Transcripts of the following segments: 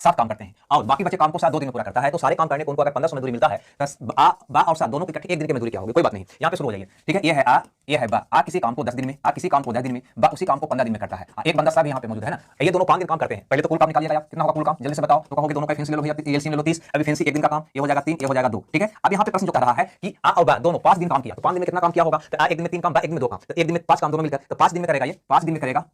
7 काम करते हैं और बाकी बचे काम को 2 दिन में पूरा करता है, तो सारे काम करने को उनको अगर 1500 मजदूरी मिलता है तो बा और 7 दोनों की इकट्ठी 1 दिन की मजदूरी क्या होगी? कोई बात नहीं, यहाँ पे शुरू हो जाइए। ठीक है, ये है आ, ये है बा। आ किसी काम को 10 दिन में, आ किसी काम को 10 दिन में, बा उसी काम को 15 दिन में करता है। एक बंदा साहब यहाँ पे मौजूद है ना, ये दोनों 5 दिन काम करते हैं। पहले तो कुल काम निकालिएगा, कितना होगा कुल काम जल्दी से बताओ। तो कहोगे दोनों का एफिशिएंसी ले लो भैया, एलसीएम ले लो 30, अब एफिशिएंसी 1 दिन का काम, ये हो जाएगा 3, ये हो जाएगा 2। ठीक है, अब यहाँ पे प्रश्न जो कर रहा है कि आ और बा दोनों 5 दिन काम किया, तो 5 दिन में कितना काम किया होगा? तो आ 1 दिन में 3 काम, बा 1 दिन में 2 काम, तो 1 दिन में 5 काम दोनों मिलकर, तो 5 दिन में करेगा, ये 5 दिन में करेगा।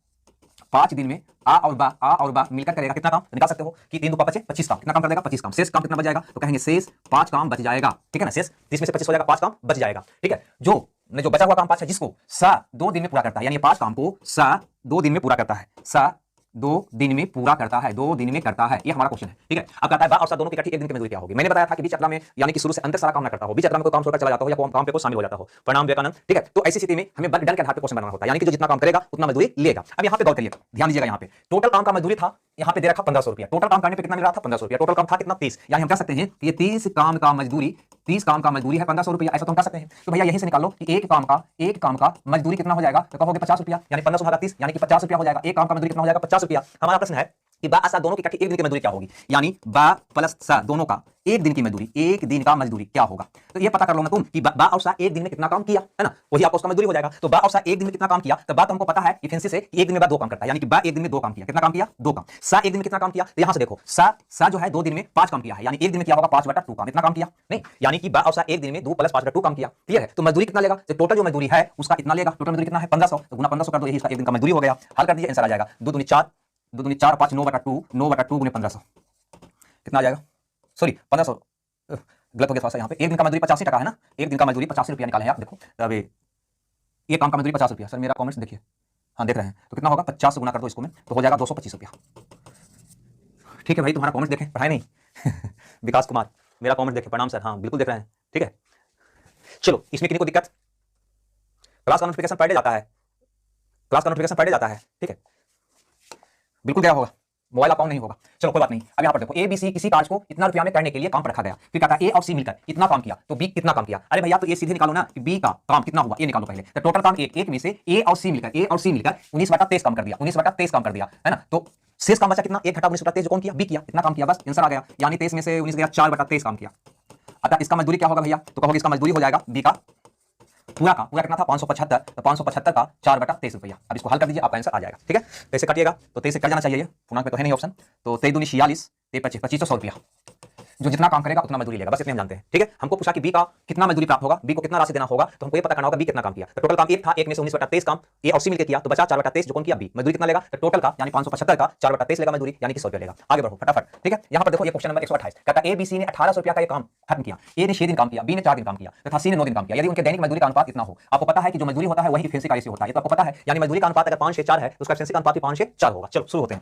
5 दिन में आ और बा मिलकर करेगा कितना काम? निकाल सकते हो कि 3 2 5 25 काम। कितना काम कर देगा? 25 काम। शेष काम कितना बच जाएगा? तो कहेंगे शेष 5 काम बच जाएगा। ठीक है ना, शेष 30 में से 25 हो जाएगा, 5 काम बच जाएगा। ठीक है, जो बचा हुआ काम 5 है जिसको सा 2 दिन में पूरा करता है, यानी 5 काम को सा 2 दिन में पूरा करता है, सा 2 दिन में पूरा करता है, 2 दिन में करता है। ये हमारा क्वेश्चन है। ठीक है, अब कहता है बा और सा दोनों की इकट्ठी 1 दिन की मजदूरी क्या होगी? मैंने बताया था कि बीच यात्रा में यानी कि शुरू से अंत सारा काम ना करता हो, बीच यात्रा में कोई काम छोड़कर चला जाता हो या काम पे को शामिल हो जाता हो, परिणाम विवेकानंद। ठीक है, तो ऐसी स्थिति में हमें डन के आधार पे क्वेश्चन बनाना होता है, यानी कि जो जितना काम करेगा उतना मजदूरी लेगा। अब यहाँ पे गौर करिए, ध्यान दीजिएगा, यहाँ पे टोटल काम का मजदूरी था, यहाँ पे दे रखा 1500 रुपया। टोटल काम करने पे कितना मिल रहा था? 1500 रुपया। टोटल काम था कितना? 30, यानी हम कह सकते हैं कि ये 30 काम का मजदूरी, 30 काम का मजदूरी है 1500 रुपया। ऐसा तो हम कह सकते हैं। तो भैया यहीं से निकालो कि एक काम का मजदूरी कितना हो जाएगा? तो कहोगे 50 रुपया, यानी 1500 भागा 30 यानी कि 50 रुपया हो जाएगा। एक काम का मजदूरी कितना हो जाएगा? 50 रुपया। हमारा प्रश्न है कि बा सा दोनों की इकट्ठी 1 दिन की मजदूरी क्या होगी, यानी बा प्लस सा दोनों का 1 दिन की मजदूरी, 1 दिन का मजदूरी क्या होगा? तो ये पता कर लो ना तुम कि बा और सा 1 दिन में कितना काम किया, है ना, वही आपको उसका मजदूरी हो जाएगा। तो बा और सा 1 दिन में कितना काम किया, तो बात हमको पता है इफिशिएंसी से कि 1 दिन में बा 2 काम करता है, यानी कि बा 1 दिन में 2 काम किया। कितना काम किया? 2 काम। सा 1 दिन में कितना काम किया? तो यहां से देखो, सा जो है 2 दिन में 5 काम किया है, यानी 1 दिन में क्या होगा? 5/2 काम। इतना काम किया नहीं, यानी कि बा और सा 1 दिन में 2 + 5/2 काम किया। क्लियर है? तो मजदूरी कितना लेगा? तो टोटल जो मजदूरी है उसका इतना लेगा। टोटल मजदूरी कितना है? 1500, तो गुना 1500 कर दो, यही इसका 1 दिन का मजदूरी हो गया। हल कर दीजिए, आंसर आ जाएगा 2 दूनी 4, 2 दूनी 4 5 9/2, 9/2 गुने 1500 कितना आ जाएगा? सॉरी 1500 गलत हो गया थोड़ा सा यहाँ पे। 1 दिन का मजदूरी 85 टका है ना, 1 दिन का मजदूरी 85 रुपया निकाले हैं आप। देखो अब ये काम का मजदूरी 50 रुपया। सर मेरा कमेंट्स देखिए, हाँ देख रहे हैं, तो कितना होगा? 50 से गुना कर दो इसको में, तो हो जाएगा 225 रुपया। ठीक है भाई, तुम्हारा कमेंट्स देखें, पढ़ाई नहीं विकास कुमार मेरा कमेंट देखें, प्रणाम सर। हाँ बिल्कुल देख रहे हैं। ठीक है, चलो इसमें किसी को दिक्कत? क्लास का नोटिफिकेशन पढ़े जाता है, क्लास का नोटिफिकेशन पढ़े जाता है। ठीक है, बिल्कुल गया होगा, मोबाइल अकाउंट नहीं होगा। चलो कोई बात नहीं। अब यहाँ पर देखो, ए बी सी किसी कार्य को इतना रुपया में करने के लिए काम पर रखा गया। फिर कहता है ए और सी मिलकर इतना काम किया, तो बी कितना काम किया? अरे भैया तो ये सीधे निकालो ना कि बी का काम कितना हुआ, ये निकालो पहले। तो टोटल काम एक में से ए और सी मिलकर 19/23 काम कर दिया, 19/23 काम कर दिया, है ना। तो शेष काम बचा कितना? 1 घटा 19/23 जो कौन किया? बी किया। इतना काम किया, बस आंसर आ गया। यानी 23 में से 19 गया, 4/23 काम किया। अतः इसका मजदूरी क्या होगा भैया? तो कहोगे इसका मजदूरी हो जाएगा बी का पूरा कितना था? 575, तो 575 का 4/23 रुपया। अब इसको हल कर दीजिए, आपका आंसर आ जाएगा। ठीक है, कैसे काटिएगा? तो 23 से कट जाना चाहिए, ये पूर्णांक में तो है नहीं ऑप्शन। तो 23 दूनी 46, 2500 रुपया। जो जितना काम करेगा उतना मजदूरी लेगा, बस इतने हम जानते हैं। ठीक है, हमको पूछा कि बी का कितना मजदूरी प्राप्त होगा, बी को कितना राशि देना होगा, तो हमको ये पता करना होगा बी कितना काम किया। तो टोटल काम 1 था, 1 में से 19/23 काम ए और सी मिलकर किया, तो बचा 4/23 जो कौन किया? बी। मजदूरी कितना लेगा? तो टोटल का यानी 575 का 4/23 लेगा मजदूरी, यानी कि 100 रुपया लेगा। आगे बढ़ो फटाफट। ठीक है, यहाँ पर देखो ये क्वेश्चन नंबर 128 कहता है ए बी सी ने 1800 रुपया का ये काम खत्म किया। ए ने 6 दिन काम किया, बी ने 4 दिन काम किया तथा सी ने 9 दिन काम किया। यदि उनके दैनिक मजदूरी का अनुपात इतना हो, आपको पता है कि जो मजदूरी होता है वही इफिशिएंसी का रेशियो होता है, ये तो आपको पता है। यानी मजदूरी का अनुपात अगर 5 से 4 है तो उसका इफिशिएंसी का अनुपात भी 5 से 4 होगा। चलो शुरू होते हैं।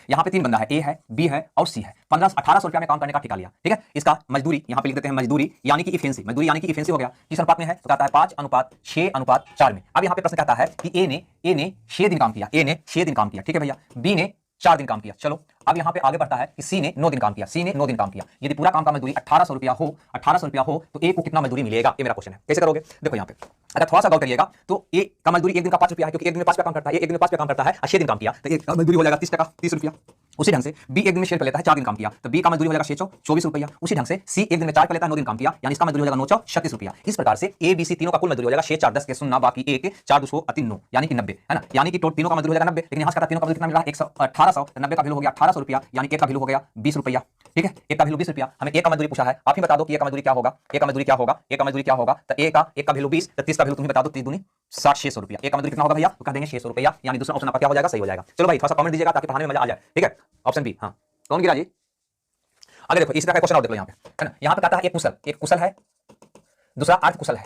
यहाँ पे 3 बंदा है, ए है, बी है और सी है। 1800 रुपया में काम करने का ठेका लिया। ठीक है, इसका मजदूरी यहाँ पे लिख देते हैं, मजदूरी यानी कि इफिशिएंसी, मजदूरी यानी कि इफिशिएंसी हो गया। किस अनुपात में है? तो कहता है 5:6:4 में। अब यहाँ पे प्रश्न कहता है कि ए ने 6 दिन काम किया, ए ने 6 दिन काम किया। ठीक है भैया, बी ने 4 दिन काम किया। चलो अब यहाँ पे आगे बढ़ता है कि सी ने 9 दिन काम किया, सी ने 9 दिन काम किया। यदि पूरा काम का मजदूरी 1800 रुपया हो, 1800 रुपया हो तो ए को कितना मजदूरी मिलेगा? ये मेरा क्वेश्चन है। कैसे करोगे? देखो यहाँ पे अगर थोड़ा सा गौर करिएगा तो ए का मजदूरी 1 दिन का 5 रुपया है, क्योंकि 1 दिन में 5 रुपया काम करता है, 1 दिन में 5 रुपया काम करता है, 6 दिन काम किया तो एक मजदूरी हो जाएगा 30 टका, 30 रुपया। उसी ढंग से बी 1 दिन में शेयर कर लेता है, 4 दिन काम किया, तो बी का मजदूरी हो जाएगा 6 24 रुपया। उसी ढंग से सी 1 दिन में 4 कर लेता है, 9 दिन काम किया, यानी इसका मजदूरी हो जाएगा 9 36 रुपया। इस प्रकार से ए बी सी तीनों का कुल मजदूरी हो जाएगा 6 4 10 के 0 बाकी 1 4 2 3 9 यानी कि 90, है ना। यानी कि टोटल तीनों का मजदूरी हो जाएगा 90। लेकिन यहाँ से तीनों का मजदूरी कितना मिला? 1800, 90 का वैल्यू हो गया 1800 रुपया, यानी एक का वैल्यू हो गया 20 रुपया। ठीक है, एक का वैल्यू 20 रुपया। हमें एक का मजदूरी पूछा है, आप ही बता दो कि एक का मजदूरी क्या होगा? एक का मजदूरी क्या होगा? एक का मजदूरी क्या होगा? तो एक का वैल्यू 20, तो 30 का वैल्यू तुम्हें बता दो, 30 दूनी 60, 600 रुपया। एक का मजदूरी कितना होगा भैया? तो कह देंगे 600 रुपया, यानी दूसरा ऑप्शन आपका क्या हो जाएगा? सही हो जाएगा। चलो भाई थोड़ा सा कमेंट दीजिएगा ताकि पढ़ाने में मजा आ जाए। ठीक है, ऑप्शन बी। हाँ कौन गिरा जी? आगे देखो इसी तरह का क्वेश्चन और देख लो यहाँ पे, है ना। यहाँ पे कहता है एक कुशल है, दूसरा अर्ध कुशल है,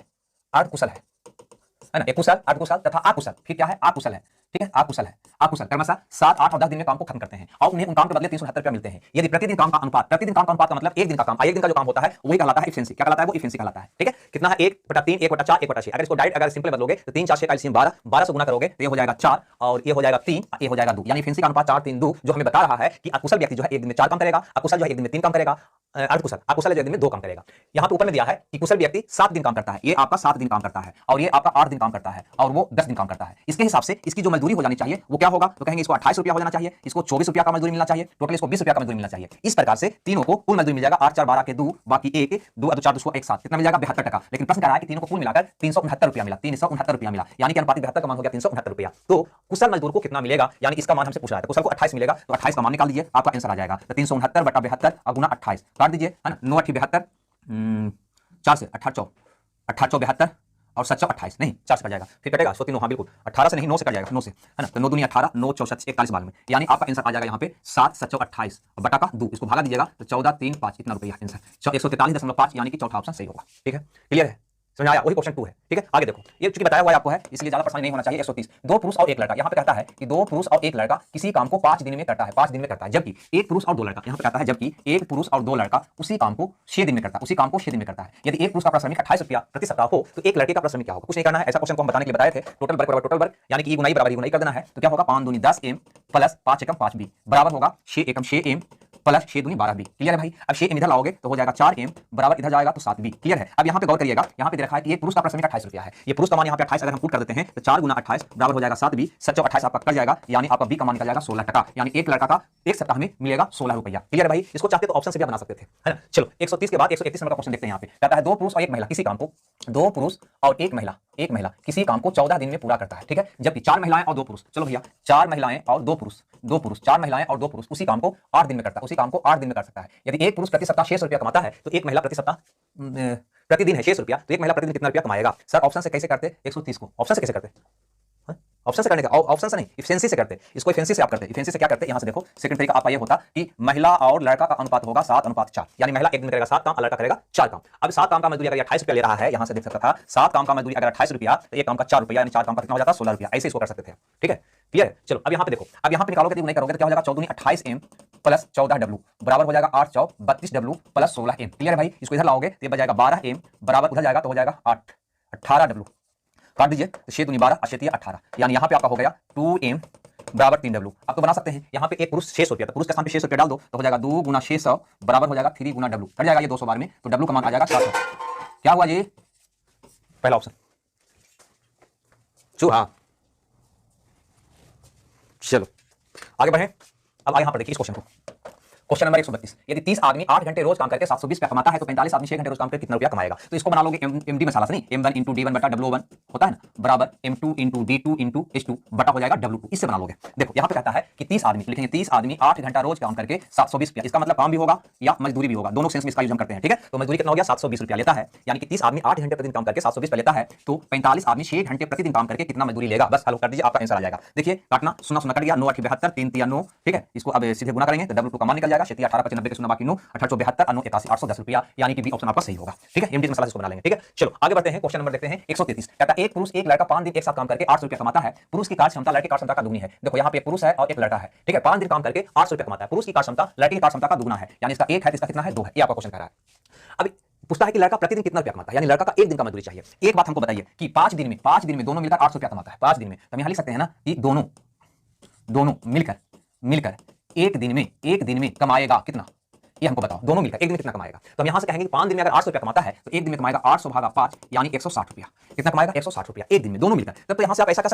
है ना। एक कुशल, अर्ध कुशल तथा अकुशल, फिर क्या है? अकुशल है। ठीक है, अकुशल है, अकुशल क्रमशः 7 8 और 10 दिन में काम को खत्म करते हैं और उन्हें उन काम के बदले 378 रुपया मिलते हैं। यदि प्रतिदिन काम का अनुपात का मतलब 1 दिन का काम, 1 दिन का जो काम होता है वही कहलाता है इफिशिएंसी। क्या कहलाता है? वो इफिशिएंसी कहलाता है। ठीक है, कितना है? 1/3 1/4 1/6। अगर इसको डायरेक्ट अगर सिंपल बदलोगे तो 3 4 6 का एलसीएम 12, 12 से गुना करोगे तो ये हो जाएगा 4 और ये हो जाएगा 3, ये हो जाएगा 2, यानी इफिशिएंसी का अनुपात 4 3 2, जो हमें बता रहा है कि अकुशल व्यक्ति जो है 1 दिन में 4 काम करेगा, अकुशल जो है 1 दिन में 3 काम करेगा, अकुशल 1 दिन में 2 काम करेगा। यहाँ पे ऊपर में दिया है कि कुशल व्यक्ति 7 दिन काम करता है, ये आपका 7 दिन काम करता है और ये आपका 8 दिन दिन काम करता है और वो 10 दिन काम करता है, इसके हिसाब से इसकी जो मजदूरी हो जानी चाहिए वो क्या होगा, तो कहेंगे इसको 28 रुपया हो जाना चाहिए, इसको 24 रुपया का मजदूरी मिलना चाहिए, टोटल इसको 20 रुपया का मजदूरी मिलना चाहिए। इस प्रकार से तीनों को कुल मजदूरी मिल जाएगा 8 4 12 के 2 बाकी 1 2 4 2 एक साथ कितना मिल जाएगा 72 टका। लेकिन प्रश्न कह रहा है कि तीनों को कुल मिलाकर 369 रुपया मिला, 369 रुपया मिला, यानी कि अनुपातिक 72 का मान हो गया 369 रुपया। तो कुशल मजदूर को कितना मिलेगा, यानी इसका मान हमसे पूछ रहा है, तो कुशल को 28 मिलेगा, तो 28 का मान निकाल दीजिए, आपका आंसर आ जाएगा। तो 369 बटा 72 और गुना 28 काट दीजिए, है ना, 9 8 72 4 से 18 72 और 7 28 नहीं 4 से कट जाएगा, फिर कटेगा 103 हाँ बिल्कुल 18 से नहीं 9 से कट जाएगा, 9 से, है ना, तो 9 दूनी 18 9 64 41 बार में, यानी आपका आंसर आ जाएगा यहाँ पे 7 7 28 बटा का 2, इसको भागा दीजिएगा तो 14 3 5 इतना रुपया आंसर 143.5, यानी कि चौथा ऑप्शन सही होगा। ठीक है, क्लियर है, समझ आया, वही क्वेश्चन 2 है। ठीक है, आगे देखो, ये चूंकि बताया हुआ है आपको है इसलिए ज्यादा परेशानी नहीं होना चाहिए। 130 दो पुरुष और एक लड़का, यहाँ पे कहता है कि दो पुरुष और एक लड़का किसी काम को 5 दिन में करता है, 5 दिन में करता है, जबकि एक पुरुष और दो लड़का, यहाँ पे कहता है जबकि एक पुरुष और दो लड़का उसी काम को 6 दिन में करता है, उसी काम को 6 दिन में करता है। यदि एक पुरुष का श्रमिक 28 रुपया प्रति सप्ताह हो तो एक लड़के का श्रमिक क्या होगा, कुछ नहीं करना है, ऐसा क्वेश्चन को हम बताने के लिए बताए थे। टोटल वर्क बराबर टोटल वर्क, यानी कि गुनाई बराबर गुनाई कर देना है, तो क्या होगा 5 दूनी 10 m प्लस 5 एकम 5 b बराबर होगा 6 एकम 6 m प्लस 6 दूनी 12 b। क्लियर है भाई, अब 6 m इधर लाओगे तो हो जाएगा 4 m बराबर इधर जाएगा तो 7 b। क्लियर है, अब यहाँ पे गौर करिएगा, यहाँ पे दे रखा है कि एक पुरुष का श्रमिक 28 रुपया है, ये पुरुष का मान यहाँ पे 28 अगर हम पुट कर देते हैं तो 4 गुना 28 बराबर हो जाएगा 7 b, 7 28 आपका कट जाएगा, यानी आपका b का मान निकल जाएगा 16 टका, यानी एक लड़का का एक सप्ताह में मिलेगा 16 रुपया। क्लियर है भाई, इसको चाहते तो ऑप्शन से भी बना सकते थे, है ना। चलो 130 के बाद 131 नंबर का क्वेश्चन देखते हैं। यहाँ पे कहता है दो पुरुष और एक महिला किसी काम को, दो पुरुष और एक महिला किसी काम को 14 दिन में पूरा करता है। ठीक है, जबकि 4 महिलाएं और 2 पुरुष, चलो भैया 4 महिलाएं और 2 पुरुष 4 महिलाएं और 2 पुरुष उसी काम को 8 दिन में करता है, उसी काम को 8 दिन में कर सकता है। यदि एक पुरुष प्रति सप्ताह 600 रुपया कमाता है तो एक महिला प्रति सप्ताह प्रतिदिन है 600 रुपया, तो एक महिला प्रतिदिन कितना रुपया कमाएगा। सर ऑप्शन से कैसे करते, 130 को ऑप्शन से कैसे करते, ऑप्शन से करने का, ऑप्शन से नहीं इफिशिएंसी से करते, इसको इफिशिएंसी से आप करते। इफिशिएंसी से क्या करते, यहां से देखो सेकंड तरीका आपका ये होता कि महिला और लड़का का अनुपात होगा 7:4, यानी महिला एक दिन करेगा 7 काम और लड़का करेगा 4 काम। अब 7 काम का मजदूरी अगर 28 रुपया ले रहा है, यहां से देख सकता था 7 काम का मजदूरी अगर 28 रुपया तो एक काम का 4 रुपया, यानी 4 काम का कितना हो जाता 16 रुपया, ऐसे इसको कर सकते थे। ठीक है, क्लियर है। चलो अब यहां पे देखो, अब यहां पे निकालोगे तो नहीं करोगे तो क्या हो जाएगा 14 28 m प्लस 14 w बराबर हो जाएगा 8 4 32 w प्लस 16 m। क्लियर है भाई, इसको इधर लाओगे तो ये बच जाएगा 12 m बराबर उधर जाएगा तो हो जाएगा 8 18 w, काट दीजिए तो 6 दूनी 12 और 6 18, यानी यहाँ पे आपका हो गया 2m बराबर 3w। आप तो बना सकते हैं यहाँ पे एक पुरुष 600 रुपया, तो पुरुष के स्थान पे 600 रुपया डाल दो तो हो जाएगा 2 गुना 600 बराबर हो जाएगा 3 गुना w, कट जाएगा ये 200 बार में, तो w का मान आ जाएगा 400। क्या हुआ ये पहला ऑप्शन चूहा। चलो आगे बढ़े, अब आगे यहाँ पर देखिए इस क्वेश्चन को, क्वेश्चन नंबर 132, यदि 30 आदमी 8 घंटे रोज काम करके 720 रुपया कमाता है तो 45 आदमी 6 घंटे रोज काम करके कितना रुपया कमाएगा। तो इसको बना लोगे एमडी मसाला से, नहीं m1 × d1 बटा w1 होता है ना, बराबर m2 × d2 × h2 बटा हो जाएगा w2, इससे बना लोगे। देखो यहाँ पे कहता है कि 30 आदमी, लिखेंगे 30 आदमी 8 घंटा रोज काम करके 720 रुपया, इसका मतलब काम भी होगा या मजदूरी भी होगा, दोनों सेंस में इसका यूज हम करते हैं। ठीक है, तो मजदूरी कितना हो गया 720 रुपया लेता है, यानी कि 30 आदमी 8 घंटे प्रतिदिन काम करके 720 रुपया लेता है, तो 45 आदमी 6 घंटे प्रतिदिन काम करके कितना मजदूरी लेगा। बस हल कर दीजिए, आपका आंसर आ जाएगा। देखिए काटना सुना सुना कट गया, 9 8 72 3 3 9। ठीक है, इसको अब सीधे गुना करेंगे तो w2 का मान निकल जाएगा 6 18 95 सुना बाकी 9 18 72 और 9 81 810 रुपया, यानी कि बी ऑप्शन आपका सही होगा। ठीक है, एमडी मसाला से इसको बना लेंगे। ठीक है, चलो आगे बढ़ते हैं, क्वेश्चन नंबर देखते हैं 133, कहता है एक पुरुष एक लड़का 5 दिन एक साथ काम करके 800 रुपया कमाता है, पुरुष की कार्य क्षमता लड़के की कार्य क्षमता का दुगनी है। देखो यहाँ पे एक पुरुष है और एक लड़का है, ठीक है, 5 दिन काम करके 800 रुपया कमाता है, पुरुष की कार्य क्षमता लड़के की कार्य क्षमता का दुगना है, यानी इसका 1 है, इसका कितना है 2 है, ये आपका क्वेश्चन कह रहा है। अब पूछता है कि लड़का प्रतिदिन कितना रुपया कमाता है, यानी लड़का का एक दिन का मजदूरी चाहिए। एक बात हमको बताइए कि 5 दिन में दोनों मिलकर 800 रुपया कमाता है, 5 दिन में, तो हम यहाँ लिख सकते हैं ना कि दोनों मिलकर एक दिन में कमाएगा कितना, ये हमको बताओ, दोनों मिलकर एक दिन में कितना कमाएगा। तो हम यहां से कहेंगे कि 5 दिन में अगर 800 रुपया कमाता है तो एक दिन में कमाएगा 800 भागा 5, यानी 160 रुपया। कितना कमाएगा 160 रुपया एक दिन में, दोनों मिलकर। तब तो यहां से आप ऐसा कर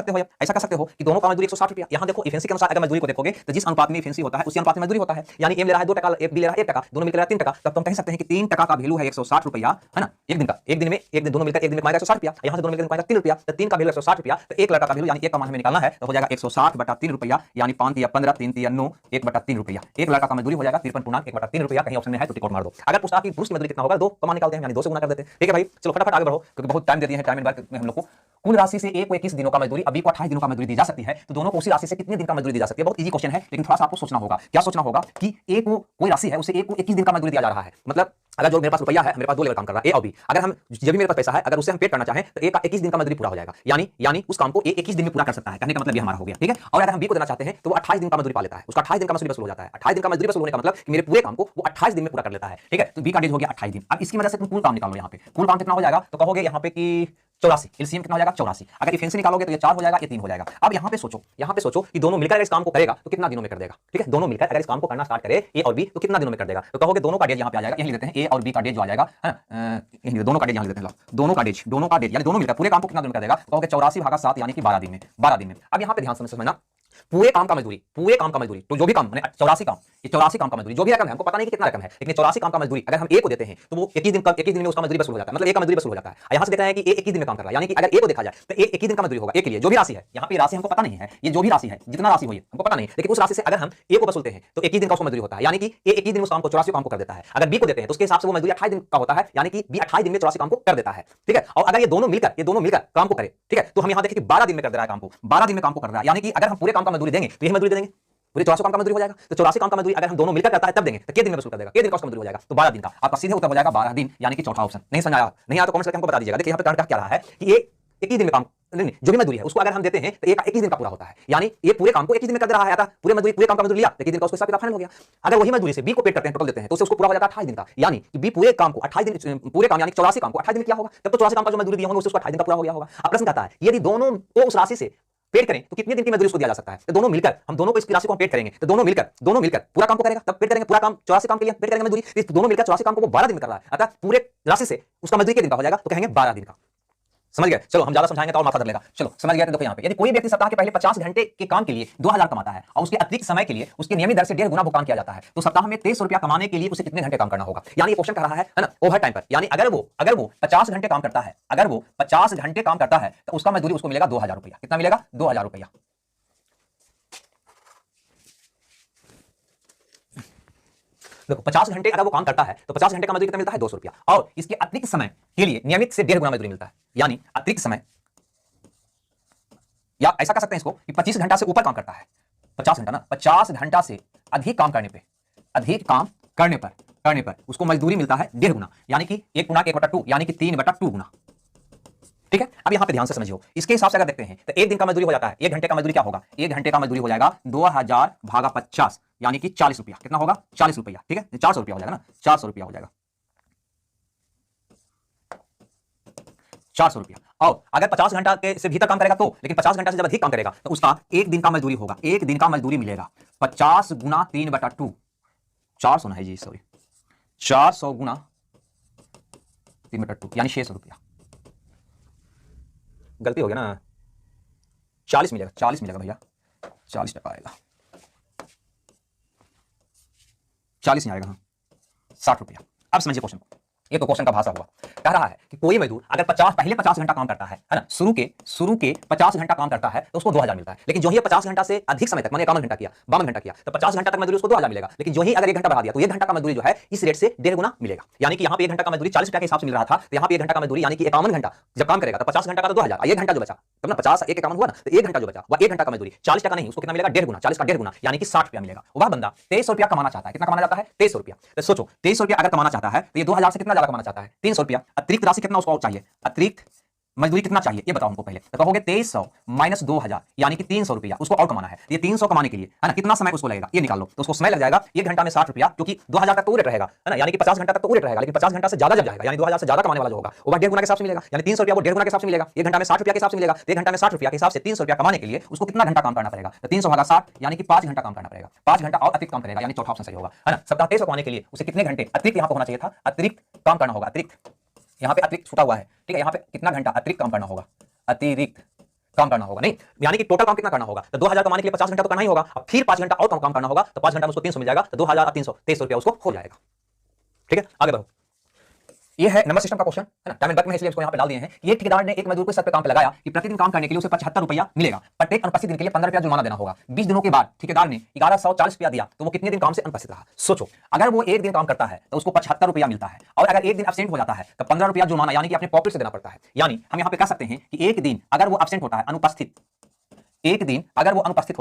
सकते हो कि दोनों का मजदूरी 160 रुपया। यहां देखो इफिशिएंसी के अनुसार अगर मजदूरी को देखोगे तो जिस अनुपात में इफिशिएंसी होता है उसी अनुपात में मजदूरी होता है, यानी एम ले रहा है 2 टका, बी ले रहा है 1 टका, दोनों मिलकर 3 टका, तब तो हम कह सकते हैं कि 3 टका का वैल्यू है 160 रुपया, है ना, एक दिन का, एक दिन दोनों मिलकर एक दिन में कमाएगा 160 रुपया, यहां से दोनों मिलकर कमाएगा 3 रुपया, तो 3 का वैल्यू 160 रुपया, तो एक लड़का का वैल्यू यानी एक का मान हमें निकालना है, तो हो जाएगा 160 बटा 3 रुपया, यानी 5 या 15 3 या 9 1 बटा 3 रुपया। एक लड़का का मजदूरी हो जाएगा 53.1 बटा 3 रुपया, कहीं ऑप्शन में है तो टिक मार दो। अगर पूछता कि पुरुष की मजदूरी कितना होगा, 2 का मान निकालते हैं, यानी 2 से गुना कर देते हैं। ठीक है भाई, चलो फटाफट आगे बढ़ो, क्योंकि बहुत टाइम दे दिए हैं, टाइम एंड वर्क में हम लोग को। कुल राशि से ए को 21 दिनों का मजदूरी, बी को 28 दिनों का मजदूरी दी जा सकती है, तो दोनों को उसी राशि से कितने दिन का मजदूरी दी जा सकती है। बहुत इजी क्वेश्चन है, लेकिन थोड़ा सा आपको सोचना होगा। क्या सोचना होगा कि ए को कोई राशि है, उसे ए को 21 दिन का मजदूरी दिया जा रहा है, मतलब अगर जो मेरे पास रुपया है, मेरे पास 2 लेवल काम कर रहा है, ए और बी, अगर हम जब भी मेरे पास पैसा है अगर उसे हम पेड करना चाहें तो ए का 21 दिन का मजदूरी पूरा हो जाएगा, यानी उस काम को ए 21 दिन में पूरा कर सकता है, कहने का मतलब ये हमारा हो गया। ठीक है, और अगर हम बी को देना चाहते हैं तो वो 28 दिन का मजदूरी पा लेता है, उसका 28 दिन का मजदूरी वसूल हो जाता है। 28 दिन का मजदूरी वसूल होने का मतलब कि मेरे पूरे काम को वो 28 दिन में पूरा कर लेता है। ठीक है, तो बी का डेज हो गया 28 दिन। अब इसकी वजह से तुम कुल काम निकालो, यहाँ पे कुल काम कितना हो जाएगा, तो कहोगे यहाँ पे कि 84, एलसीएम कितना हो जाएगा 84। अगर इफिशिएंसी निकालोगे तो ये 4 हो जाएगा, ये 3 हो जाएगा। अब यहाँ पे सोचो कि दोनों मिलकर अगर इस काम को करेगा तो कितना दिनों में कर देगा। ठीक है, दोनों मिलकर अगर इस काम को करना स्टार्ट करे ए और बी तो कितना दिनों में कर देगा। तो कहोगे दोनों का डेज यहाँ पे आ जाएगा, यही लेते हैं ए और बी का डेज जो आ जाएगा, दोनों का डेज यहाँ लेते हैं, दोनों का डेज यानी दोनों मिलकर पूरे काम को कितना दिन में कर देगा। कहोगे 84/7 यानी कि 12 दिन में, 12 दिन में। अब यहाँ पे ध्यान से समझना, पूरे काम का मजदूरी तो जो भी काम 84 काम, ये 84 काम का मजदूरी जो भी रकम है, हमको पता नहीं कि कितना रकम है, लेकिन 84 काम का मजदूरी अगर हम ए को देते हैं तो वो 21 दिन में उसका मजदूरी वसूल हो जाता है, मतलब ए का मजदूरी वसूल हो जाता है। यहाँ से देखा है कि ए 21 दिन में काम कर रहा है, यानी कि अगर ए को देखा जाए तो ए 21 दिन का मजदूरी होगा ए के लिए। जो भी राशि है, यहाँ पे राशि हमको पता नहीं है, ये जो भी राशि है, जितना राशि हुई हमको पता नहीं, लेकिन उस राशि से अगर हम ए को वसूलते हैं तो 21 दिन का उसको मजदूरी होता है, यानी कि ए 21 दिन उस काम को 84 काम को कर देता है। अगर बी को देते हैं तो उसके हिसाब से वो मजदूरी 28 दिन का होता है, यानी कि बी 28 दिन में 84 काम को कर देता है। ठीक है, और अगर ये दोनों मिलकर काम को करे, ठीक है, तो हम यहाँ देखें कि 12 दिन में कर दे रहा है काम को, 12 दिन में काम को कर रहा है, यानी कि अगर हम पूरे काम का मजदूरी देंगे तो ये मजदूरी देंगे, पूरे 84 काम का मजदूरी हो जाएगा। तो 84 काम का मजदूरी अगर हम दोनों मिलकर करता है तब देंगे तो कितने दिन में वसूल कर देगा, कितने दिन का उसका मजदूरी हो जाएगा, तो 12 दिन का। आपका सीधे उत्तर हो जाएगा 12 दिन, यानी कि चौथा ऑप्शन। नहीं समझ आया, नहीं आया तो कमेंट करके हमको बता दीजिएगा। देखिए यहाँ पे कारण क्या रहा है कि ये 21 दिन में काम नहीं, जो भी मजदूरी है उसको अगर हम देते हैं तो एक 21 दिन का पूरा होता है, यानी ये पूरे काम को 21 दिन में कर रहा है। पूरे काम का मजदूरी लिया, 21 दिन का उसके साथ फाइनल हो गया। अगर वही मजदूरी से बी को पेड करते हैं, टोटल देते हैं, तो उसको पूरा हो जाता है 28 दिन का, यानी कि बी पूरे काम को 28 दिन, पूरे काम यानी 84 काम को 28 दिन में किया होगा, तब तो 84 काम का जो मजदूरी दिया होगा उसको 28 दिन का पूरा हो गया होगा। अब प्रश्न आता है यदि दोनों को उस राशि से पेड करें तो कितने दिन की मजदूरी उसको दिया जा सकता है। तो दोनों मिलकर हम दोनों को इस राशि को पेड करेंगे तो दोनों मिलकर पूरा काम को करेगा, तब पेड करेंगे पूरा काम 84 काम के लिए पेड करेंगे मजदूरी। तो दोनों मिलकर 84 काम को वो 12 दिन में कर रहा है, अतः पूरे राशि से उसका मजदूरी कितने दिन का हो जाएगा, तो कहेंगे 12 दिन का। समझ गए? चलो हम ज्यादा समझाएंगे तो और माथा दर्द लेगा। चलो समझ गया। तो देखो यहाँ पे यदि कोई व्यक्ति सप्ताह के पहले 50 घंटे के काम के लिए 2000 कमाता है और उसके अतिरिक्त समय के लिए उसके नियमित दर से 1.5 गुना भुगतान किया जाता है, तो सप्ताह में 2300 रुपया कमाने के लिए उसे कितने घंटे काम करना होगा। यानी ये क्वेश्चन कर रहा है ना ओवर टाइम पर, यानी अगर वो 50 घंटे काम करता है, अगर वो 50 घंटे काम करता है तो उसका मजदूरी उसको मिलेगा 2000 रुपया। कितना मिलेगा? 2000 रुपया। देखो 50 घंटे अगर वो काम करता है तो 50 घंटे का मजदूरी कितना मिलता है? 200 रुपया। और इसके अतिरिक्त समय के लिए नियमित से 1.5 गुना मजदूरी मिलता है, यानी अतिरिक्त समय, या ऐसा कर सकते हैं इसको कि 25 घंटा से ऊपर काम करता है, 50 घंटा ना, 50 घंटा से अधिक काम करने पर उसको मजदूरी मिलता है 1.5 गुना, यानी कि 1 गुना 1/2 यानी कि 3/2 गुना। ठीक है, अब यहां पे ध्यान से समझियो। इसके हिसाब से अगर देखते हैं तो एक दिन का मजदूरी हो जाता है, 1 घंटे का मजदूरी क्या होगा? 1 घंटे का मजदूरी हो जाएगा 2000/50 यानी कि 40 रुपया। कितना होगा? 40 रुपया। ठीक है, 400 रुपया हो जाएगा ना, 400 रुपया हो जाएगा, 400 रुपया। और अगर 50 घंटा के से भीतर काम करेगा तो, लेकिन 50 घंटा से जब अधिक काम करेगा तो उसका एक दिन का मजदूरी होगा, एक दिन का मजदूरी मिलेगा 50 गुना 3/2, 400 ना है जी, सॉरी, 400 गुना 3/2 यानी 600 रुपया। गलती हो गया ना, 40 मिलेगा, 40 मिलेगा भैया, 40 टका आएगा, 40 नहीं आएगा, हाँ 60 रुपया। अब समझिए क्वेश्चन को, ये तो क्वेश्चन का भाषा हुआ। कह रहा है कि कोई मजदूर अगर पहले 50 घंटा काम करता है ना, शुरू के 50 घंटा काम करता है तो उसको 2000 मिलता है, लेकिन जो ही 50 घंटा से अधिक समय तक, मैंने 51 घंटा किया, 52 घंटा किया, तो 50 घंटा तक मजदूरी उसको 2000 मिलेगा, लेकिन जो ही अगर 1 घंटा बढ़ा दिया तो 1 घंटा का मजदूरी जो है इस रेट से 1.5 गुना मिलेगा। यानी कि यहाँ पे 1 घंटा का मजदूरी 40 रुपया के हिसाब से मिल रहा था, तो यहाँ पे 1 घंटा का मजदूरी यानी कि 51 घंटा जब काम करेगा तो 50 घंटा का तो 2000, 1 घंटा जो बचा, तब ना 50 1 51 हुआ ना, तो 1 घंटा जो बचा वह 1 घंटा का मजदूरी 40 टका नहीं, उसको कितना मिलेगा? 1.5 गुना, 40 का 1.5 गुना यानी कि 60 रुपया मिलेगा। वह बंदा 2300 रुपया कमाना चाहता है। कितना कमाना चाहता है? 2300 रुपया। तो सोचो 2300 रुपया अगर कमाना चाहता है तो ये 2000 से कितना ज्यादा कमाना चाहता है? 300 रुपया। अतिरिक्त राशि कितना उसको चाहिए? अतिरिक्त मजदूरी कितना चाहिए ये बताओ हमको पहले। तो कहोगे 2300 माइनस 2000 यानी कि 300 रुपया उसको और कमाना है। ये 300 कमाने के लिए है ना कितना समय उसको लगेगा ये निकाल लो। तो उसको समय लग जाएगा 1 घंटा में 60 रुपया, क्योंकि 2000 तक तो रेट रहेगा है ना, यानी कि 50 घंटा तक तो रेट रहेगा, लेकिन 50 घंटा से ज्यादा जब जाएगा यानी 2000 से ज्यादा कमाने वाला जो होगा वो 1.5 गुना के हिसाब से मिलेगा, यानी 300 रुपया वो 1.5 गुना के हिसाब से मिलेगा। 1 घंटा में 60 रुपया के हिसाब से मिलेगा, 1 घंटा में 60 रुपया के हिसाब से 300 रुपया कमाने के लिए उसको कितना घंटा काम करना पड़ेगा? तो 300/60 यानी कि 5 घंटा काम करना पड़ेगा, 5 घंटा और अतिरिक्त काम करेगा, यानी चौथा ऑप्शन सही होगा है ना। सप्ताह 2300 कमाने के लिए उसे कितने घंटे अतिरिक्त यहाँ पे होना चाहिए था? अतिरिक्त काम करना होगा, अतिरिक्त यहाँ पे अतिरिक्त छूटा हुआ है, ठीक है, यहाँ पे कितना घंटा अतिरिक्त काम करना होगा? अतिरिक्त काम करना होगा, नहीं यानी कि टोटल काम कितना करना होगा? तो 2000 कमाने के लिए 50 घंटा तो करना ही होगा, अब फिर 5 घंटा और काम करना होगा, तो 5 घंटा में उसको 300 मिल जाएगा, तो 2000 और 300 2300 रुपया उसको हो जाएगा। ठीक है, आगे बढ़ो। ये है नंबर सिस्टम का क्वेश्चन है ना, टाइम एंड वर्क में, इसलिए इसको यहाँ पे डाल दिए हैं। ये ठेकेदार ने एक मजदूर को सर पे काम पे लगाया कि प्रतिदिन काम करने के लिए उसे 75 रुपया मिलेगा, प्रत्येक अनुपस्थित दिन के लिए 15 रुपया जुर्माना देना होगा। 20 दिनों के बाद ठेकेदार ने 1140 रुपया दिया, तो वो कितने दिन काम से अनुपस्थित रहा? सोचो, अगर वो 1 दिन काम करता है तो उसको 75 रुपया मिलता है, और अगर 1 दिन एब्सेंट हो जाता है तो 15 रुपया जुर्माना यानी कि अपने पॉकेट से देना पड़ता है। यानी हम यहाँ पे कह सकते हैं कि 1 दिन अगर वो एब्सेंट होता है, अनुपस्थित, 1 दिन अगर वो अनुपस्थित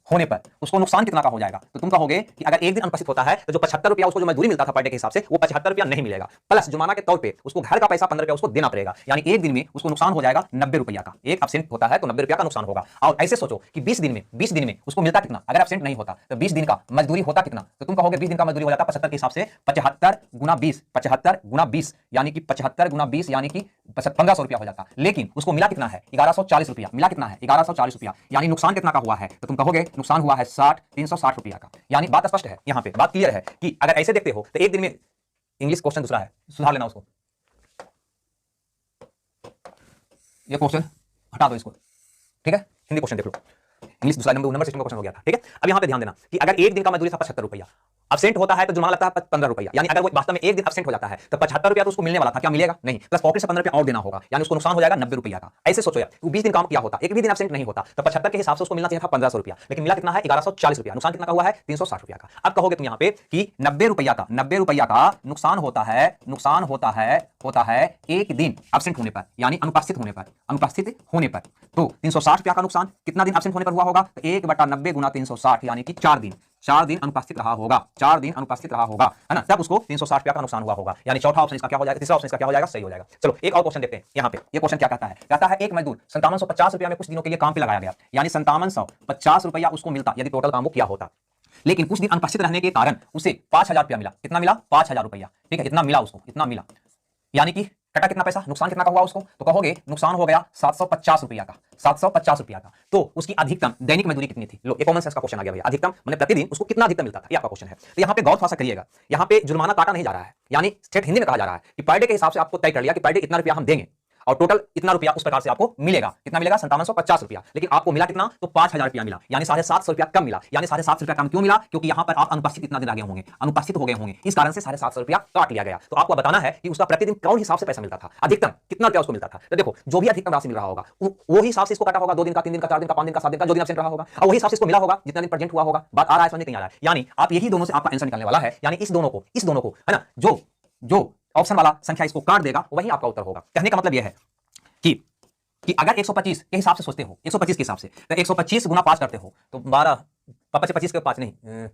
होने पर उसको नुकसान कितना का हो जाएगा? तो तुम कहोगे कि अगर एक दिन अनुपस्थित होता है तो जो 75 रुपया उसको जो मजदूरी मिलता था पर डे के हिसाब से वो 75 रुपया नहीं मिलेगा, प्लस जुर्माना के तौर पे उसको घर का पैसा 15 रुपया उसको देना पड़ेगा। यानी एक दिन में उसको नुकसान हो जाएगा 90 रुपया का। एक एब्सेंट होता है तो 90 रुपया का नुकसान होगा। और ऐसे सोचो कि 20 दिन में उसको मिलता कितना? अगर एब्सेंट नहीं होता तो 20 दिन का मजदूरी होता कितना? तो तुम कहोगे 20 दिन का मजदूरी हो जाता 75 के हिसाब से 75 गुना 20, 75 गुना 20 यानी कि 75 गुना 20 यानी कि 1500 रुपया हो जाता। लेकिन उसको मिला कितना है? 1140 रुपया। मिला कितना है? 1140 रुपया। यानी नुकसान कितना का हुआ है? तो तुम कहोगे नुकसान हुआ है 360 रुपया का। यानी बात स्पष्ट है, यहां पे बात क्लियर है कि अगर ऐसे देखते हो तो एक दिन में इंग्लिश क्वेश्चन दूसरा है, सुधार लेना उसको, ये क्वेश्चन हटा दो इसको, ठीक है? हिंदी क्वेश्चन देख लो, इंग्लिश दूसरा नंबर सिस्टम का क्वेश्चन हो गया था, ठीक है? अब यहां पे ध्यान देना कि अगर एक दिन का मजदूरी था 75 रुपया, अब्सेंट होता है तो जुर्माना लगता है 15 रुपया। यानी अगर वो वास्तव में एक दिन अब्सेंट हो जाता है तो 75 रुपया तो उसको मिलने वाला था, क्या मिलेगा? नहीं, प्लस पॉकेट से 15 रुपया और देना होगा, यानी उसको नुकसान हो जाएगा 90 रुपया का। ऐसे सोचो यार, तू 20 दिन काम किया होता, एक भी दिन अब्सेंट नहीं होता तो 75 के हिसाब से उसको मिलना चाहिए था 1500 रुपया, लेकिन मिला कितना है? 1140 रुपया। नुकसान कितना का हुआ है? 360 रुपया का। अब कहोगे तुम यहां पे कि 90 रुपया का नुकसान होता है एक दिन अब्सेंट होने पर, यानी अनुपस्थित होने पर। तो 360 रुपया का नुकसान कितना दिन अब्सेंट होने पर हुआ होगा? तो 1/90 गुना 360 यानी कि 4 दिन अनुपस्थित रहा होगा, है ना? तब उसको 360 रुपया का नुकसान हुआ होगा। यानी चौथा ऑप्शन इसका क्या हो जाएगा? तीसरा ऑप्शन इसका क्या हो जाएगा? सही हो जाएगा। चलो एक और क्वेश्चन देखते हैं। यहाँ पे ये क्वेश्चन क्या कहता है? कहता है एक मजदूर 5750 रुपया में कुछ दिनों के लिए काम पे लगाया गया, यानी 5750 रुपया उसको मिलता यदि टोटल काम वो किया होता, लेकिन कुछ दिन अनुपस्थित रहने के कारण उसे 5000 रुपया मिला। कितना मिला? 5000 रुपया, ठीक है? इतना मिला उसको, इतना मिला, यानी कि कटा कितना पैसा? नुकसान कितना का हुआ उसको? तो कहोगे नुकसान हो गया 750 रुपया का, 750 रुपया का। तो उसकी अधिकतम दैनिक मजदूरी कितनी थी? लो, एक कॉमन सेंस का क्वेश्चन आ गया भैया। अधिकतम माने प्रतिदिन उसको कितना अधिकतम मिलता था, ये आपका क्वेश्चन है। तो यहाँ पे गौर थोड़ा सा करिएगा, यहाँ पे जुर्माना काटा नहीं जा रहा है, यानी स्टेट हिंदी में कहा जा रहा है कि पर डे के हिसाब से आपको तय कर लिया कि पर डे इतना रुपया हम देंगे और टोटल इतना रुपया उस प्रकार से आपको मिलेगा। कितना मिलेगा? 5750 रुपया। लेकिन आपको मिला कितना? तो 5000 रुपया मिला, यानी 750 रुपया कम मिला। यानी 750 रुपया कम क्यों मिला? क्योंकि यहां पर आप अनुपस्थित इतना दिन आ गए होंगे, अनुपस्थित हो गए होंगे, इस कारण से 750 रुपया काट लिया गया। तो आपको बताना है कि उसका प्रतिदिन कौन हिसाब से पैसा मिलता था, अधिकतम कितना रुपया उसको मिलता था। तो देखो, जो भी अधिकतम राशि मिल रहा होगा वो हिसाब से इसको काटा होगा, 2 दिन का, 3 दिन का, 4 दिन का, 5 दिन का, 7 दिन का, जो दिन एब्सेंट रहा होगा, और वही हिसाब से इसको मिला होगा जितना दिन प्रेजेंट हुआ होगा। बात आ रहा है, समझ नहीं आ रहा है? यानी आप यही दोनों से आपका आंसर निकलने वाला है। यानी इस दोनों को, है ना, जो ऑप्शन वाला संख्या इसको काट देगा वही आपका उत्तर होगा। कहने का मतलब यह है कि अगर 125 के हिसाब से सोचते हो, 125 के हिसाब से, तो 125 गुना 5 करते हो तो 12, पापा से 25 के 5 नहीं,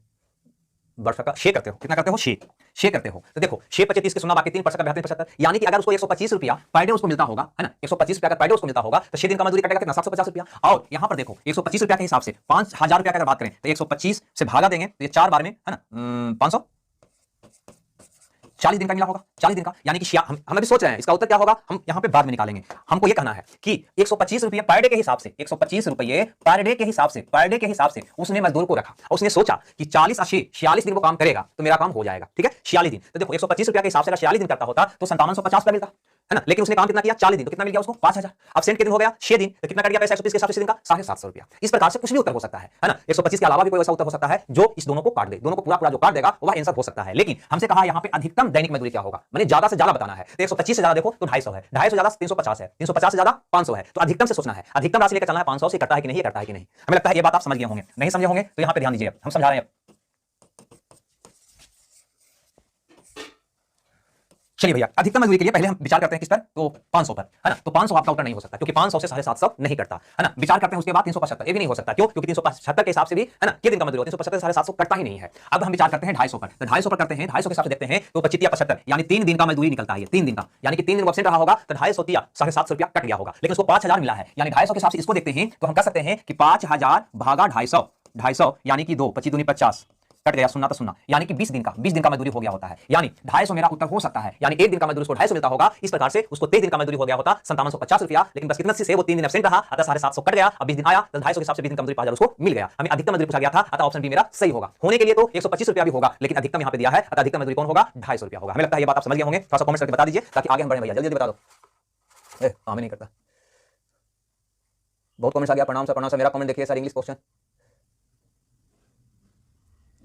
वर्ष का 6 करते हो। कितना करते हो? 6 करते हो। तो देखो 6 25 के 0 बाकी 3 वर्ष का 75, यानी कि अगर उसको 125 रुपया पर डे उसको मिलता होगा, है ना, 125 रुपया का पर डे उसको मिलता होगा तो 6 दिन का मजदूरी कटेगा कितना? 750 रुपया। और यहां पर देखो 125 रुपया के हिसाब से 5000 रुपया की अगर बात करें तो 125 से भागा देंगे तो ये 4 बार में, है ना, 500, 40 दिन का मिला होगा, 40 दिन का। यानी कि हम अभी सोच रहे हैं इसका उत्तर क्या होगा, हम यहां पे बाद में निकालेंगे। हमको ये कहना है कि 125 रुपये पर डे के हिसाब से, 125 रुपये पर डे के हिसाब से उसने मजदूर को रखा और उसने सोचा कि 40 80 46 दिन वो काम करेगा तो मेरा काम हो जाएगा, ठीक है? 46 दिन। तो देखो 125 रुपया के हिसाब से अगर 46 दिन करता होता तो 5750 रुपया मिलता, है ना, लेकिन उसने काम कितना किया? 40 दिन। तो कितना मिल गया उसको? 5000। अब्सेंट के दिन हो गया 6 दिन, तो कितना कट गया पैसा 120 के हिसाब से? 6 दिन का 750 रुपया। इस प्रकार से कुछ भी उत्तर हो सकता है ना? 125 के अलावा भी कोई ऐसा उत्तर हो सकता है जो इस दोनों को काट दे, दोनों को पूरा जो काट देगा वह आंसर हो सकता है। लेकिन हमसे कहा यहां पे अधिकतम दैनिक मजदूरी क्या होगा, माने ज्यादा से ज्यादा बताना है। तो 125 से ज्यादा देखो तो 250 है, 250 से ज्यादा 350 है, 350 से ज्यादा 500 है। तो अधिकतम से सोचना है, अधिकतम राशि लेकर चलना है, 500 से करता है कि नहीं, करता है कि नहीं। हमें लगता है ये बात आप समझ गए होंगे। नहीं समझे होंगे तो यहां पे ध्यान दीजिए, हम समझा रहे हैं। चलिए भैया, अधिकतम मजदूरी के लिए पहले हम विचार करते हैं किस पर? तो 500 पर, है ना। तो 500 आपका उत्तर नहीं हो सकता क्योंकि 500 से 750 नहीं करता, है ना। विचार करते हैं उसके बाद 375, ये भी नहीं हो सकता। क्यों? क्योंकि 375 के हिसाब से भी, है ना, कितने दिन का मजदूरी? 375 से 750 कटता ही नहीं है। अब हम विचार करते हैं 250 पर। तो 250 पर करते हैं, 250 के हिसाब से देखते हैं तो 25 या 75 यानी 3 दिन का मजदूरी निकलता है। 3 दिन का, यानी कि 3 दिन एब्सेंट रहा होगा तो 250 या 750 रुपया कट गया होगा, लेकिन उसको 5000 मिला है। यानी 250 के हिसाब से इसको देखते हैं तो हम कह सकते हैं कि 5000 भागा 250, 250 यानी कि 2 25 दूनी 50 कट गया, सुनना तो सुनना, यानी कि 20 दिन का मजदूरी हो गया होता है। यानी 250 मेरा उत्तर हो सकता है, यानी एक दिन का मजदूरी उसको 250 मिलता होगा। इस प्रकार से उसको 23 दिन का मजदूरी हो गया होता 5750 रुपया, लेकिन बस कितना से वो 3 दिन एब्सेंट रहा, अतः 750 कट गया। अब 20 दिन आया तो 250 के हिसाब से 20 दिन का मजदूरी 5000 उसको मिल गया। हमें अधिकतम मजदूरी पूछा गया था, अतः ऑप्शन बी मेरा सही होगा। होने के लिए तो 125 रुपया भी होगा, लेकिन अधिकतम यहां पे दिया है, अतः अधिकतम मजदूरी कौन होगा? 250 रुपया होगा। हमें लगता है ये बात आप समझ गए होंगे। थोड़ा सा कमेंट करके बता दीजिए ताकि आगे हम बढ़ें। भैया जल्दी जल्दी बता दो, काम ही नहीं करता। बहुत कमेंट्स आ गया, प्रणाम सर। मेरा कमेंट देखिए सर, इंग्लिश क्वेश्चन।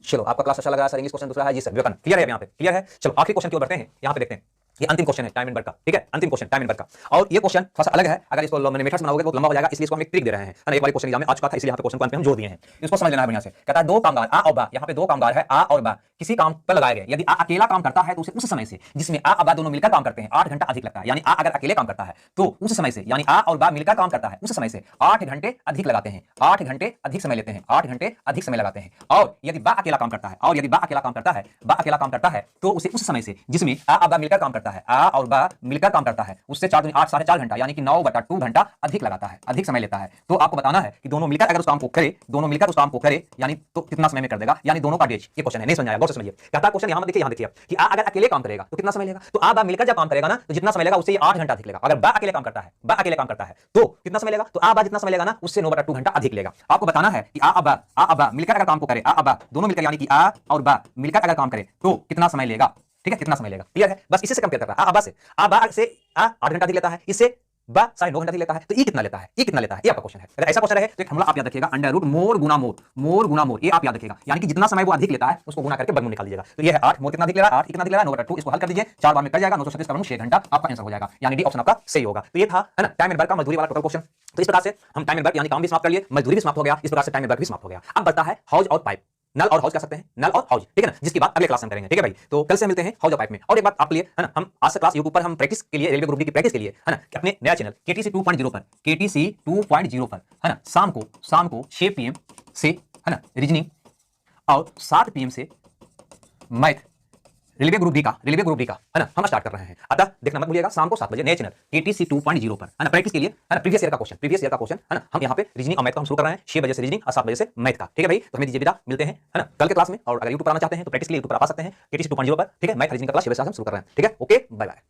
चलो आपका क्लास अच्छा लगा सर, इंग्लिश क्वेश्चन दूसरा है जी सर, विवेकानंद। क्लियर है? यहाँ पे क्लियर है। चलो आखिरी क्वेश्चन की ओर बढ़ते हैं। यहाँ पे देखते हैं ये अंतिम क्वेश्चन है टाइम एंड वर्क का, ठीक है, अंतिम क्वेश्चन टाइम एंड वर्क का। और ये क्वेश्चन थोड़ा सा अलग है, अगर इसको मैंने मेथड्स बनाओगे तो लंबा हो जाएगा, इसलिए इसको हम एक ट्रिक दे रहे हैं ना। एक वाली क्वेश्चन एग्जाम में आ चुका था, इसलिए यहाँ पे क्वेश्चन को अंत में हम जोड़ दिए हैं। इसको समझ लेना है बढ़िया से। कहता है दो कामगार आ और बा, यहाँ पे दो कामगार है आ और बा, किसी काम पर लगाए गए। यदि आ अकेला काम करता है तो उसे उस समय से जिसमें आ और बा दोनों मिलकर काम करते हैं 8 घंटा अधिक लगता है। यानी आ अगर अकेले काम करता है तो उस समय से, यानी आ और बा मिलकर काम करता है उस समय से 8 घंटे अधिक लगाते हैं, 8 घंटे अधिक समय लेते हैं, 8 घंटे अधिक समय लगाते हैं। और यदि बा अकेला काम करता है, और यदि बा अकेला काम करता है, बा अकेला काम करता है तो उसे उस समय से जिसमें आ और बा मिलकर काम करता है, आ और बा मिलकर काम करता है, उससे 4 दूनी 8 4.5 घंटा यानी कि 9/2 घंटा अधिक लगाता है, अधिक समय लेता है। तो आपको बताना है कि दोनों मिलकर अगर उस काम को करे, दोनों मिलकर उस काम को करे यानी तो कितना समय में कर देगा, यानी दोनों का डेज। ये क्वेश्चन है, नहीं समझ आया, गौर से समझिए। कहता क्वेश्चन यहां देखिए, यहां देखिए कि आ अगर अकेले काम करेगा तो कितना समय लेगा, तो आ बा मिलकर जब काम करेगा ना तो जितना समय लेगा उससे 8 घंटा अधिक लेगा। अगर बा अकेले काम करता है, बा अकेले काम करता है तो कितना समय लेगा, तो आ बा जितना समय लेगा ना उससे 9/2 घंटा अधिक लेगा। आपको बताना है कि आ और बा मिलकर अगर काम को करे, आ और बा दोनों मिलकर यानी कि आ और बा मिलकर अगर काम करे तो कितना समय लेगा, ठीक है, कितना समय लेगा। क्लियर है, बस इसी से कंपेयर कर रहा है। आ बा से, आ बा से आ 8 घंटा अधिक लेता है, इससे बा 9.5 घंटा अधिक लेता है, तो ई कितना लेता है, ई कितना लेता है, ये आपका क्वेश्चन है। अगर ऐसा क्वेश्चन रहे तो एक फॉर्मूला आप याद रखिएगा, अंडर रूट मोर गुना मोर, मोर गुना मोर, ये आप याद रखिएगा। यानी कि जितना समय वो अधिक लेता है उसको गुना करके वर्गमूल निकाल लीजिएगा। तो ये है 8, मोर कितना अधिक ले रहा है, 8 कितना अधिक ले रहा है 9/2, इसको हल कर दीजिए, 4 बार में कर जाएगा, 937 का वर्गमूल 6 घंटा, आपका आंसर हो जाएगा। यानी डी ऑप्शन आपका सही होगा। तो ये था, है ना, टाइम एंड वर्क का मजदूरी वाला टोटल क्वेश्चन। तो इस प्रकार से हम टाइम एंड वर्क यानी काम भी समाप्त कर लिए, मजदूरी भी समाप्त हो गया, इस प्रकार से टाइम एंड वर्क भी समाप्त हो गया। अब बढ़ता है हौज और पाइप, नल और हौज कह सकते हैं, नल और हौज, ठीक है ना, जिसकी बात अगले क्लास में करेंगे, ठीक है भाई। तो कल से मिलते हैं हौज और पाइप में। और एक बात आपके लिए, है ना, हम आज से क्लास यूट्यूब पर हम प्रैक्टिस के लिए, रेलवे ग्रुप डी की प्रैक्टिस के लिए, है ना, अपने नया चैनल केटीसी 2.0 पर, केटीसी 2.0 पर, है ना, शाम को 6 PM से, है ना, रीजनिंग और 7 PM से मैथ रेलवे ग्रुप डी का, है ना, हम स्टार्ट कर रहे हैं। अतः देखना मत भूलिएगा, शाम को 7 बजे नए चैनल केटीसी 2.0 पर, है ना, प्रैक्टिस के लिए, है ना, प्रीवियस ईयर का क्वेश्चन, है ना, हम यहाँ पे रीजनिंग और मैथ का हम शुरू कर रहे हैं। 6 बजे से रीजनिंग और 7 बजे से मैथ का, ठीक है भाई। तो हमें दीजिए विदा, मिलते हैं, है ना, कल के क्लास में। और अगर यूट्यूब पर आना चाहते हैं तो प्रैक्टिस के लिए यूट्यूब पर आ सकते हैं, केटीसी 2.0 पर, ठीक है। मैथ रीजनिंग का क्लास 6 बजे से हम शुरू कर रहे हैं, ठीक है। Okay, bye bye.